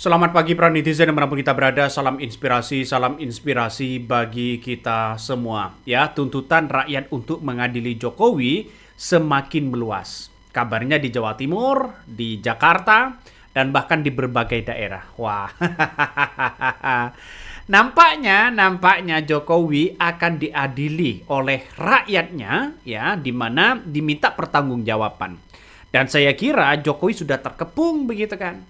Selamat pagi para netizen dimanapun kita berada, salam inspirasi bagi kita semua. Ya, tuntutan rakyat untuk mengadili Jokowi semakin meluas. Kabarnya di Jawa Timur, di Jakarta, dan bahkan di berbagai daerah. Wah, nampaknya Jokowi akan diadili oleh rakyatnya, ya, di mana diminta pertanggungjawaban. Dan saya kira Jokowi sudah terkepung begitu kan.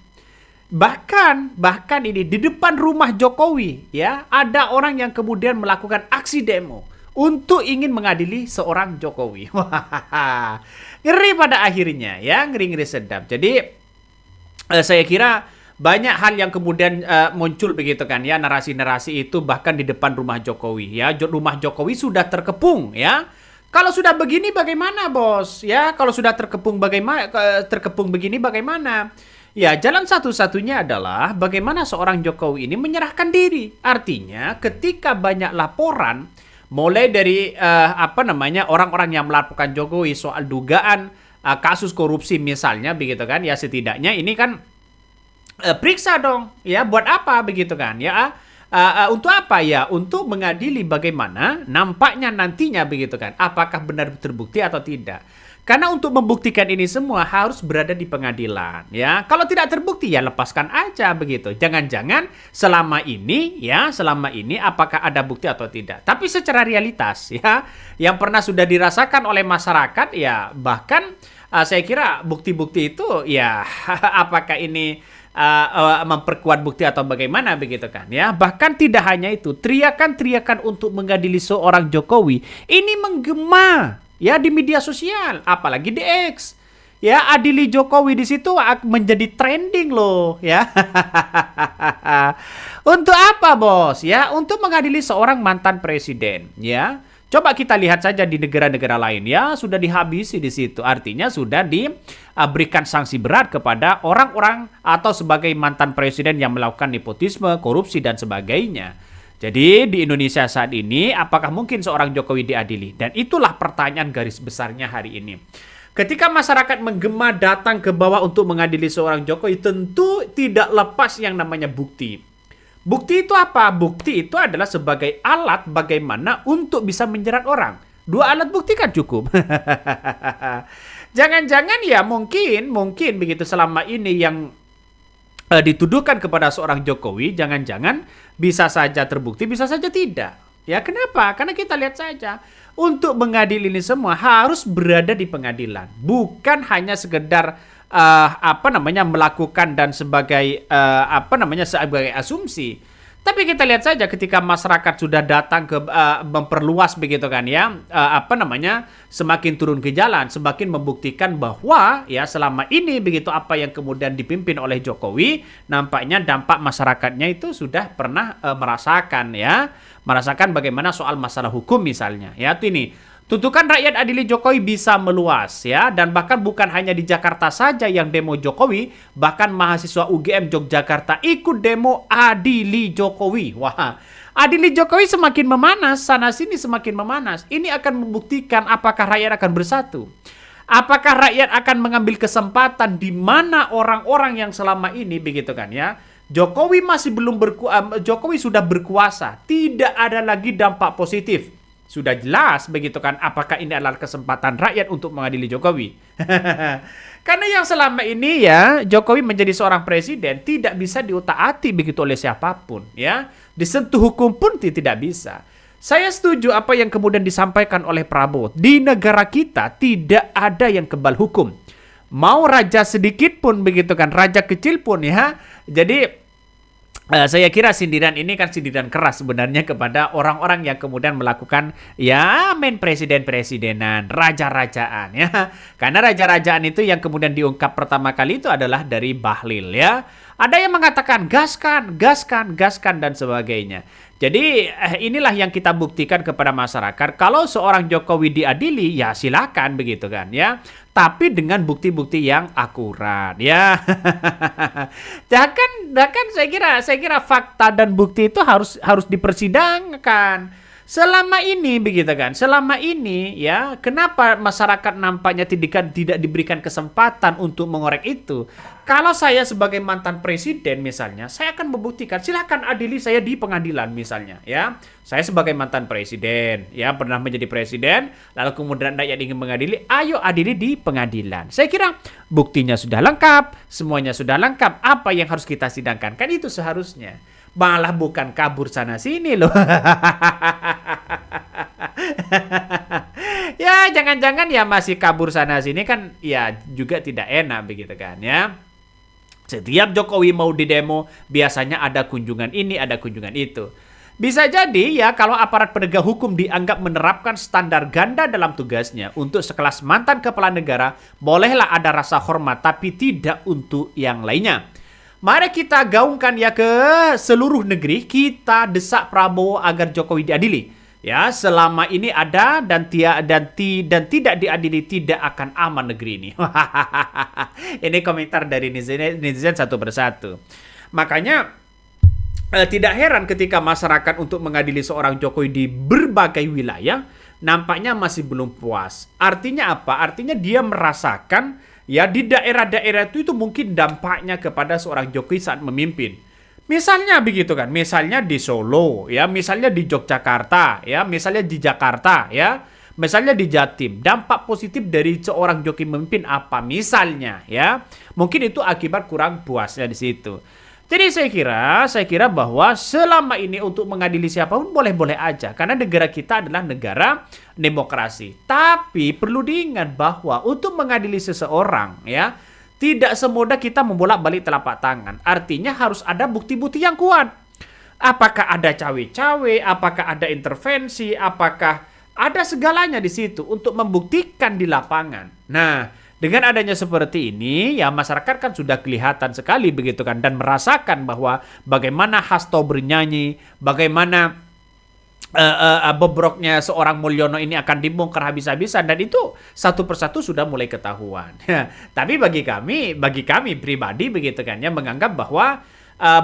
Bahkan ini di depan rumah Jokowi, ya, ada orang yang kemudian melakukan aksi demo untuk ingin mengadili seorang Jokowi. Ngeri pada akhirnya, ya, ngeri-ngeri sedap. Jadi saya kira banyak hal yang kemudian muncul begitu kan, ya, narasi-narasi itu bahkan di depan rumah Jokowi, ya. Rumah Jokowi sudah terkepung, ya. Kalau sudah begini bagaimana, Bos? Ya, kalau sudah terkepung begini bagaimana? Ya, jalan satu-satunya adalah bagaimana seorang Jokowi ini menyerahkan diri. Artinya, ketika banyak laporan, mulai dari orang-orang yang melaporkan Jokowi soal dugaan kasus korupsi misalnya, begitu kan? Ya, setidaknya ini kan periksa dong, ya, buat apa begitu kan? Ya, untuk apa ya? Untuk mengadili bagaimana nampaknya nantinya begitu kan? Apakah benar terbukti atau tidak? Karena untuk membuktikan ini semua harus berada di pengadilan, ya. Kalau tidak terbukti ya lepaskan aja begitu. Jangan-jangan selama ini apakah ada bukti atau tidak. Tapi secara realitas, ya, yang pernah sudah dirasakan oleh masyarakat, ya, bahkan saya kira bukti-bukti itu, ya, apakah ini memperkuat bukti atau bagaimana begitu kan, ya. Bahkan tidak hanya itu, teriakan-teriakan untuk mengadili seorang Jokowi ini menggema, ya, di media sosial, apalagi di X. Ya, adili Jokowi di situ menjadi trending loh, ya. Untuk apa, Bos? Ya, untuk mengadili seorang mantan presiden, ya. Coba kita lihat saja di negara-negara lain, ya, sudah dihabisi di situ. Artinya sudah diberikan sanksi berat kepada orang-orang atau sebagai mantan presiden yang melakukan nepotisme, korupsi dan sebagainya. Jadi di Indonesia saat ini, apakah mungkin seorang Jokowi diadili? Dan itulah pertanyaan garis besarnya hari ini. Ketika masyarakat menggema datang ke bawah untuk mengadili seorang Jokowi, tentu tidak lepas yang namanya bukti. Bukti itu apa? Bukti itu adalah sebagai alat bagaimana untuk bisa menjerat orang. Dua alat bukti kan cukup. Jangan-jangan ya mungkin begitu selama ini yang dituduhkan kepada seorang Jokowi, jangan-jangan bisa saja terbukti, bisa saja tidak. Ya, kenapa? Karena kita lihat saja, untuk mengadili ini semua harus berada di pengadilan, bukan hanya sekedar melakukan dan sebagai sebagai asumsi. Tapi kita lihat saja ketika masyarakat sudah datang ke memperluas begitu kan, ya, semakin turun ke jalan, semakin membuktikan bahwa ya selama ini begitu apa yang kemudian dipimpin oleh Jokowi, nampaknya dampak masyarakatnya itu sudah pernah merasakan bagaimana soal masalah hukum misalnya, ya. Ini tuntukan rakyat adili Jokowi bisa meluas, ya, dan bahkan bukan hanya di Jakarta saja yang demo Jokowi, bahkan mahasiswa UGM Yogyakarta ikut demo adili Jokowi. Wah, adili Jokowi semakin memanas, sana sini semakin memanas. Ini akan membuktikan apakah rakyat akan bersatu. Apakah rakyat akan mengambil kesempatan di mana orang-orang yang selama ini begitu kan, ya. Jokowi Jokowi sudah berkuasa, tidak ada lagi dampak positif. Sudah jelas begitu kan, apakah ini adalah kesempatan rakyat untuk mengadili Jokowi. Karena yang selama ini, ya, Jokowi menjadi seorang presiden tidak bisa diutak-atik begitu oleh siapapun, ya. Disentuh hukum pun tidak bisa. Saya setuju apa yang kemudian disampaikan oleh Prabowo. Di negara kita tidak ada yang kebal hukum. Mau raja sedikit pun begitu kan, raja kecil pun, ya. Jadi saya kira sindiran ini kan sindiran keras sebenarnya kepada orang-orang yang kemudian melakukan, ya, main presiden-presidenan, raja-rajaan, ya. Karena raja-rajaan itu yang kemudian diungkap pertama kali itu adalah dari Bahlil, ya. Ada yang mengatakan gaskan dan sebagainya. Jadi inilah yang kita buktikan kepada masyarakat. Kalau seorang Jokowi diadili, ya silakan begitu kan, ya. Tapi dengan bukti-bukti yang akurat, ya. Bahkan saya kira fakta dan bukti itu harus dipersidangkan. Selama ini begitu kan, selama ini ya, kenapa masyarakat nampaknya tidak diberikan kesempatan untuk mengorek itu? Kalau saya sebagai mantan presiden misalnya, saya akan membuktikan, silahkan adili saya di pengadilan misalnya ya. Saya sebagai mantan presiden ya, pernah menjadi presiden, lalu kemudian rakyat ingin mengadili, ayo adili di pengadilan. Saya kira buktinya sudah lengkap, semuanya sudah lengkap, apa yang harus kita sidangkan? Kan itu seharusnya. Malah bukan kabur sana sini loh. Ya jangan-jangan ya masih kabur sana sini kan ya juga tidak enak begitu kan ya. Setiap Jokowi mau di demo biasanya ada kunjungan ini, ada kunjungan itu. Bisa jadi ya kalau aparat penegak hukum dianggap menerapkan standar ganda dalam tugasnya untuk sekelas mantan kepala negara, bolehlah ada rasa hormat tapi tidak untuk yang lainnya. Mari kita gaungkan ya ke seluruh negeri, kita desak Prabowo agar Jokowi diadili. Ya, selama ini ada dan tidak diadili tidak akan aman negeri ini. Ini komentar dari netizen satu persatu. Makanya tidak heran ketika masyarakat untuk mengadili seorang Jokowi di berbagai wilayah nampaknya masih belum puas. Artinya apa? Artinya dia merasakan ya di daerah-daerah itu mungkin dampaknya kepada seorang Jokowi saat memimpin. Misalnya begitu kan, misalnya di Solo, ya, misalnya di Yogyakarta, ya, misalnya di Jakarta, ya, misalnya di Jatim. Dampak positif dari seorang Jokowi memimpin apa? Misalnya, ya, mungkin itu akibat kurang puasnya di situ. Jadi saya kira bahwa selama ini untuk mengadili siapapun boleh-boleh aja. Karena negara kita adalah negara demokrasi. Tapi perlu diingat bahwa untuk mengadili seseorang ya, tidak semudah kita membolak-balik telapak tangan. Artinya harus ada bukti-bukti yang kuat. Apakah ada cawe-cawe, apakah ada intervensi, apakah ada segalanya di situ untuk membuktikan di lapangan. Nah, dengan adanya seperti ini, ya masyarakat kan sudah kelihatan sekali begitu kan. Dan merasakan bahwa bagaimana Hasto bernyanyi, bagaimana bobroknya seorang Mulyono ini akan dibongkar habis-habisan. Dan itu satu persatu sudah mulai ketahuan. Tapi bagi kami pribadi begitu kan ya, menganggap bahwa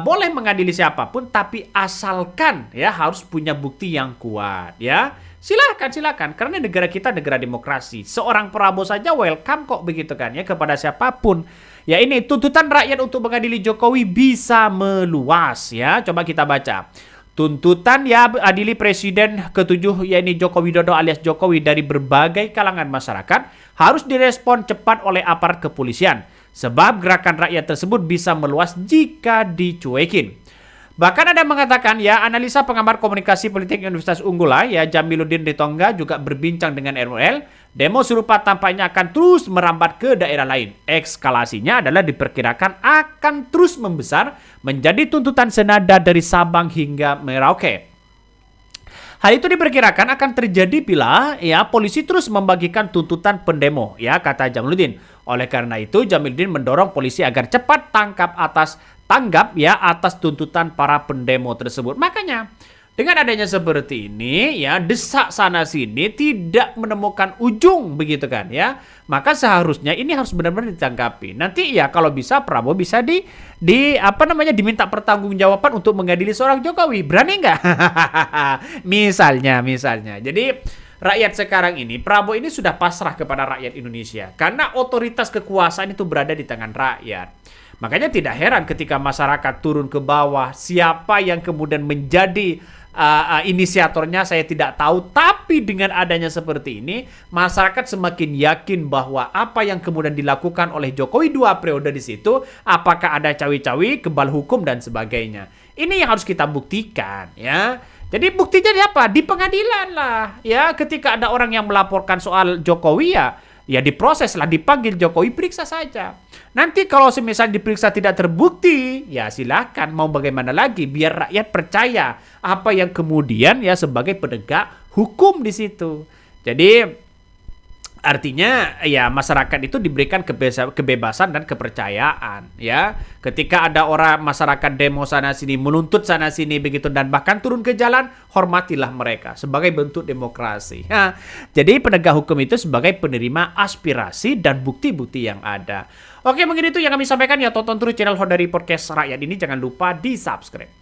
boleh mengadili siapapun, tapi asalkan ya harus punya bukti yang kuat ya. Silakan, karena negara kita negara demokrasi. Seorang Prabowo saja welcome kok begitu kan ya kepada siapapun. Ya ini tuntutan rakyat untuk mengadili Jokowi bisa meluas ya. Coba kita baca. Tuntutan ya adili Presiden ke-7 yakni Joko Widodo alias Jokowi dari berbagai kalangan masyarakat harus direspon cepat oleh aparat kepolisian. Sebab gerakan rakyat tersebut bisa meluas jika dicuekin. Bahkan ada yang mengatakan ya analisa pengamat komunikasi politik Universitas Unggul ya Jamiluddin Ritonga juga berbincang dengan RML. Demo serupa tampaknya akan terus merambat ke daerah lain. Eskalasinya adalah diperkirakan akan terus membesar menjadi tuntutan senada dari Sabang hingga Merauke. Hal itu diperkirakan akan terjadi bila ya polisi terus membagikan tuntutan pendemo ya kata Jamiluddin. Oleh karena itu Jamiluddin mendorong polisi agar cepat tanggap ya atas tuntutan para pendemo tersebut. Makanya dengan adanya seperti ini ya desak sana sini tidak menemukan ujung begitu kan ya. Maka seharusnya ini harus benar-benar ditanggapi. Nanti ya kalau bisa Prabowo bisa diminta pertanggungjawaban untuk mengadili seorang Jokowi. Berani nggak? misalnya. Jadi rakyat sekarang ini, Prabowo ini sudah pasrah kepada rakyat Indonesia. Karena otoritas kekuasaan itu berada di tangan rakyat. Makanya tidak heran ketika masyarakat turun ke bawah, siapa yang kemudian menjadi inisiatornya saya tidak tahu. Tapi dengan adanya seperti ini, masyarakat semakin yakin bahwa apa yang kemudian dilakukan oleh Jokowi 2 periode di situ, apakah ada cawi-cawi, kebal hukum dan sebagainya. Ini yang harus kita buktikan ya. Jadi buktinya di apa? Di pengadilan lah. Ya, ketika ada orang yang melaporkan soal Jokowi ya diproses lah, dipanggil Jokowi, periksa saja. Nanti kalau semisal diperiksa tidak terbukti, ya silakan mau bagaimana lagi biar rakyat percaya apa yang kemudian ya sebagai penegak hukum di situ. Jadi artinya ya masyarakat itu diberikan kebebasan dan kepercayaan ya. Ketika ada orang masyarakat demo sana sini, menuntut sana sini begitu dan bahkan turun ke jalan, hormatilah mereka sebagai bentuk demokrasi. Jadi penegak hukum itu sebagai penerima aspirasi dan bukti-bukti yang ada. Oke, mungkin itu yang kami sampaikan ya. Tonton terus channel Honda Podcast Rakyat ini, jangan lupa di-subscribe.